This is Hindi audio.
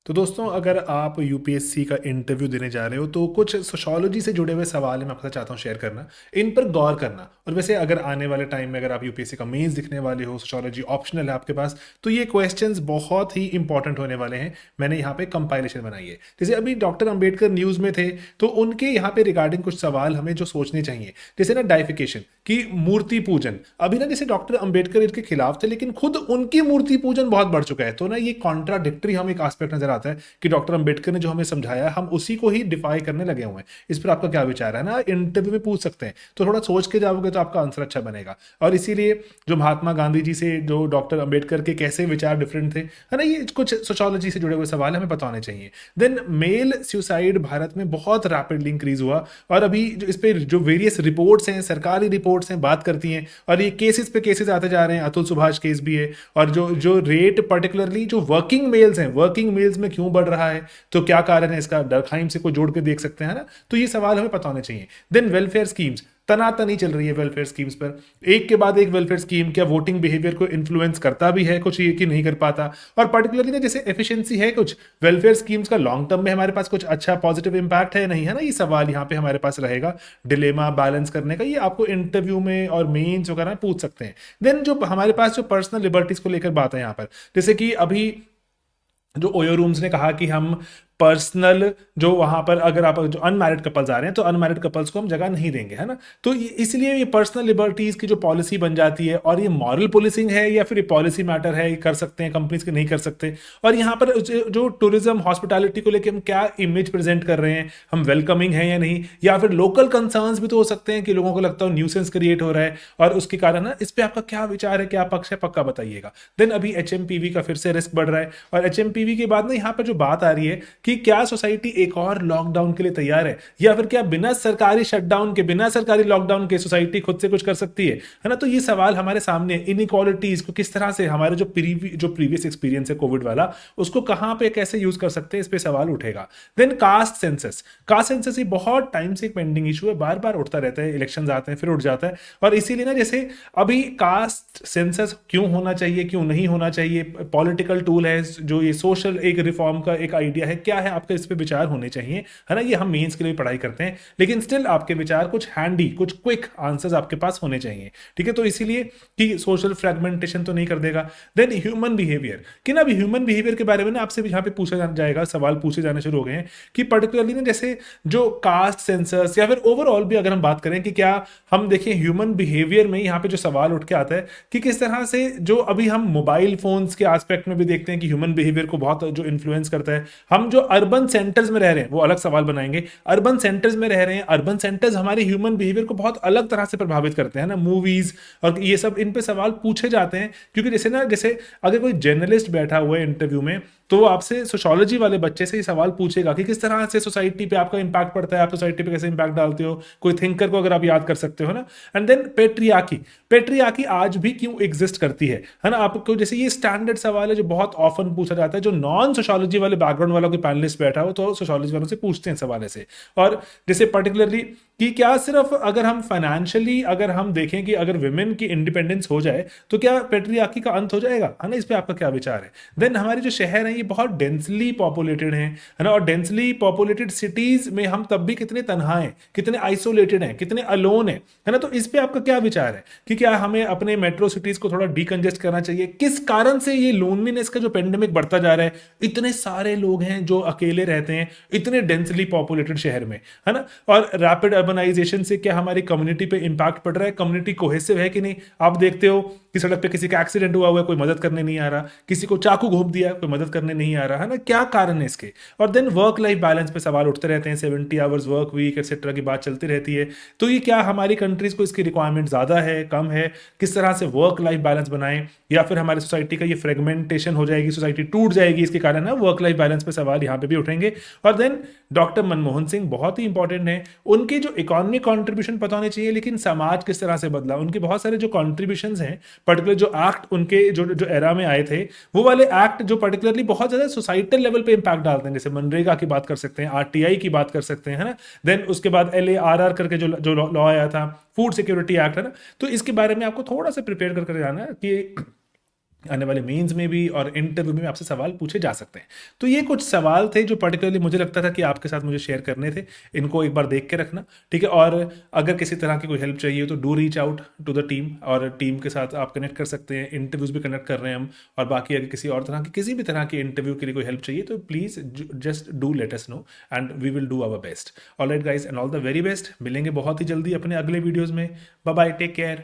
तो दोस्तों, अगर आप यूपीएससी का इंटरव्यू देने जा रहे हो तो कुछ सोशियोलॉजी से जुड़े हुए सवाल मैं आपके साथ चाहता हूँ शेयर करना। इन पर गौर करना। और वैसे अगर आने वाले टाइम में अगर आप यूपीएससी का मेंस दिखने वाले हो, सोशियोलॉजी ऑप्शनल है आपके पास, तो ये क्वेश्चंस बहुत ही इंपॉर्टेंट होने वाले हैं। मैंने यहाँ पे कंपाइलेशन बनाई है। जैसे अभी डॉक्टर अंबेडकर न्यूज़ में थे, तो उनके यहाँ पे रिगार्डिंग कुछ सवाल हमें जो सोचने चाहिए। जैसे ना डाइफिकेशन की मूर्ति पूजन, अभी ना जैसे डॉक्टर अंबेडकर इसके खिलाफ थे, लेकिन खुद उनकी मूर्ति पूजन बहुत बढ़ चुका है। तो ना ये कॉन्ट्राडिक्टरी हम एक एस्पेक्ट नजर आता है कि डॉक्टर अंबेडकर ने जो हमें समझाया हम उसी को ही डिफाई करने लगे हुए हैं। इस पर आपका क्या विचार है? ना इंटरव्यू में पूछ सकते हैं, तो थोड़ा सोच के जाओगे तो आपका आंसर अच्छा बनेगा। और इसीलिए जो महात्मा गांधी जी से जो डॉक्टर अंबेडकर के कैसे विचार डिफरेंट थे, है ना, ये कुछ सोशियोलॉजी से जुड़े हुए सवाल हमें पता होने चाहिए। देन मेल सुसाइड भारत में बहुत रैपिडली इंक्रीज हुआ, और अभी जो इस पे जो वेरियस रिपोर्ट्स हैं, सरकारी रिपोर्ट्स हैं, बात करती हैं, और ये केसेस पे केसेस आते जा रहे हैं। अतुल सुभाष केस भी है। और जो जो रेट पर्टिकुलरली जो वर्किंग मेल्स हैं, वर्किंग मेल्स में क्यों बढ़ रहा है, तो क्या कारण है इसका, डरखाइम से कोई जोड़ के देख सकते हैं ना। तो ये सवाल हमें पता होने चाहिए। देन वेलफेयर स्कीम्स तनातनी चल रही है वेलफेयर स्कीम्स पर, एक के बाद एक वेलफेयर स्कीम क्या वोटिंग बिहेवियर को इन्फ्लुएंस करता भी है कुछ, ये कि नहीं कर पाता। और पर्टिकुलरली ना जैसे एफिशिएंसी है कुछ वेलफेयर स्कीम्स का, लॉन्ग टर्म में हमारे पास कुछ अच्छा पॉजिटिव इंपैक्ट है नहीं, है ना, ये सवाल यहाँ पे हमारे पास रहेगा। डिलेमा बैलेंस करने का, ये आपको इंटरव्यू में और मेंस वगैरह में पूछ सकते हैं। देन जो हमारे पास जो पर्सनल लिबर्टीज को लेकर बात है यहाँ पर, जैसे कि अभी जो ओयो रूम्स ने कहा कि हम पर्सनल जो वहां पर अगर आप जो अनमैरिड कपल्स आ रहे हैं तो अनमैरिड कपल्स को हम जगह नहीं देंगे, है ना। तो इसलिए ये पर्सनल लिबर्टीज की जो पॉलिसी बन जाती है, और ये मॉरल पुलिसिंग है या फिर ये पॉलिसी मैटर है, ये कर सकते हैं कंपनीज के नहीं कर सकते। और यहाँ पर जो टूरिज्म हॉस्पिटैलिटी को लेकर हम क्या इमेज प्रेजेंट कर रहे हैं, हम वेलकमिंग है या नहीं, या फिर लोकल कंसर्न्स भी तो हो सकते हैं कि लोगों को लगता हो न्यूसेंस क्रिएट हो रहा है, और उसके कारण ना इस पे आपका क्या विचार है, क्या पक्ष है, पक्का बताइएगा। देन अभी एचएमपीवी का फिर से रिस्क बढ़ रहा है, और एचएमपीवी के बाद ना यहाँ पर जो बात आ रही है कि क्या सोसाइटी एक और लॉकडाउन के लिए तैयार है, या फिर क्या बिना सरकारी शटडाउन के, बिना सरकारी लॉकडाउन के सोसाइटी खुद से कुछ कर सकती है ना। तो ये सवाल हमारे सामने, इनइक्वालिटीज को किस तरह से, हमारे जो प्रीवियस एक्सपीरियंस है कोविड वाला, उसको कहां पे कैसे यूज कर सकते हैं, इस पे सवाल उठेगा। Then caste census, caste census ये बहुत टाइम से एक पेंडिंग इशू है, बार बार उठता रहता है, इलेक्शंस आते हैं फिर उठ जाता है। और इसीलिए ना जैसे अभी कास्ट सेंसस क्यों होना चाहिए, क्यों नहीं होना चाहिए, पॉलिटिकल टूल है, जो ये सोशल एक रिफॉर्म का एक आइडिया है, क्या है आपके इस पे विचार होने चाहिए, है ना। ये हम मेंस के लिए पढ़ाई करते हैं, लेकिन स्टिल आपके विचार कुछ हैंडी, कुछ क्विक आंसर्स आपके पास होने चाहिए, ठीक है। तो इसीलिए कि सोशल फ्रेगमेंटेशन तो नहीं कर देगा। देन ह्यूमन बिहेवियर, कि ना अभी ह्यूमन बिहेवियर के बारे में ना आपसे यहाँ पे पूछा जाएगा, सवाल पूछे जाने शुरू हो गए हैं कि पर्टिकुलरली ना जैसे जो कास्ट सेंसस, या फिर ओवरऑल भी अगर हम बात करें कि क्या हम देखें ह्यूमन बिहेवियर में, यहाँ पे जो सवाल उठ के आता है कि किस तरह से जो अभी हम मोबाइल फोन्स के एस्पेक्ट में भी देखते हैं कि ह्यूमन बिहेवियर को बहुत जो इन्फ्लुएंस करता है। हम जो अर्बन सेंटर्स में रह रहे हैं वो अलग सवाल बनाएंगे, अर्बन सेंटर्स में रह रहे हैं, अर्बन सेंटर्स हमारे ह्यूमन बिहेवियर को बहुत अलग तरह से प्रभावित करते हैं ना, मूवीज और ये सब, इन पे सवाल पूछे जाते हैं। क्योंकि जैसे ना जैसे अगर कोई जर्नलिस्ट बैठा हुआ है इंटरव्यू में, तो वो आपसे सोशियोलॉजी वाले बच्चे से ये सवाल पूछेगा कि किस तरह से सोसाइटी पे आपका इंपैक्ट पड़ता है, आप सोसाइटी पे कैसे इंपैक्ट डालते हो, कोई थिंकर को अगर आप याद कर सकते हो ना। एंड देन पेट्रियार्की, पेट्रियार्की आज भी क्यों एग्जिस्ट करती है ना। आपको जैसे ये स्टैंडर्ड सवाल है जो बहुत ऑफन पूछा जाता है, जो नॉन सोशियोलॉजी वाले बैकग्राउंड वाला कोई पैनलिस्ट बैठा हो तो सोशियोलॉजी वालों से पूछते हैं सवाल ऐसे। और जैसे पर्टिकुलरली कि क्या सिर्फ अगर हम फाइनेंशियली अगर हम देखें कि अगर विमेन की इंडिपेंडेंस हो जाए तो क्या पेट्रियार्की का अंत हो जाएगा, है ना। इस पे आपका क्या विचार है। देन हमारे जो शहर हैं ये बहुत डेंसली पॉपुलेटेड हैं, है ना, और डेंसली पॉपुलेटेड सिटीज में हम तब भी कितने तन्हा हैं, कितने आइसोलेटेड हैं, कितने अलोन हैं, है ना। तो इस पे आपका क्या विचार है कि क्या हमें अपने मेट्रो सिटीज को थोड़ा डीकंजेस्ट करना चाहिए, किस कारण से ये लोनलीनेस का जो पेंडेमिक बढ़ता जा रहा है, इतने सारे लोग हैं जो अकेले रहते हैं इतने डेंसली पॉपुलेटेड शहर में, है ना। और रैपिड अर्बनाइजेशन से क्या हमारी कम्युनिटी पे इंपैक्ट पड़ रहा है, कम्युनिटी कोहेसिव है कि नहीं। आप देखते हो कि सड़क पे किसी का एक्सीडेंट हुआ है कोई मदद करने नहीं आ रहा, किसी को चाकू घोंप दिया कोई मदद करने नहीं आ रहा, है ना, क्या कारण है इसके। और देन वर्क लाइफ बैलेंस पे सवाल उठते रहते हैं, 70 आवर्स वर्क वीक एक्सेट्रा की बात चलती रहती है। तो ये क्या हमारी कंट्रीज को इसकी रिक्वायरमेंट ज्यादा है, कम है, किस तरह से वर्क लाइफ बैलेंस बनाएं, या फिर हमारी सोसाइटी का ये फ्रेगमेंटेशन हो जाएगी, सोसाइटी टूट जाएगी इसके कारण, ना वर्क लाइफ बैलेंस पे सवाल यहाँ पे भी उठेंगे। और देन डॉक्टर मनमोहन सिंह बहुत ही इंपॉर्टेंट है, उनके जो इकोनॉमिक कॉन्ट्रीब्यूशन पता होने चाहिए, लेकिन समाज किस तरह से बदला, उनके बहुत सारे जो कॉन्ट्रीब्यूशन हैं, पर्टिकुलर जो एक्ट उनके जो जो एरा में आए थे, वो वाले एक्ट जो पर्टिकुलरली बहुत ज्यादा सोसाइटल लेवल पे इंपैक्ट डालते हैं, जैसे मनरेगा की बात कर सकते हैं, आरटीआई की बात कर सकते हैं, है ना। देन उसके बाद LARR करके जो जो लॉ आया था, फूड सिक्योरिटी एक्ट, है ना। तो इसके बारे में आपको थोड़ा सा प्रिपेयर करके जाना है कि आने वाले मेंस में भी और इंटरव्यू में आपसे सवाल पूछे जा सकते हैं। तो ये कुछ सवाल थे जो पर्टिकुलरली मुझे लगता था कि आपके साथ मुझे शेयर करने थे। इनको एक बार देख के रखना, ठीक है? और अगर किसी तरह की कोई हेल्प चाहिए तो do reach out to the team, और टीम के साथ आप कनेक्ट कर सकते हैं। इंटरव्यूज़ भी कंडक्ट कर रहे हैं हम, और बाकी अगर किसी और तरह की किसी भी तरह की इंटरव्यू के लिए कोई हेल्प चाहिए तो please just do let us know and we will do our best. Alright guys, and all the very best. मिलेंगे बहुत ही जल्दी अपने अगले वीडियोज़ में। Bye bye, take care.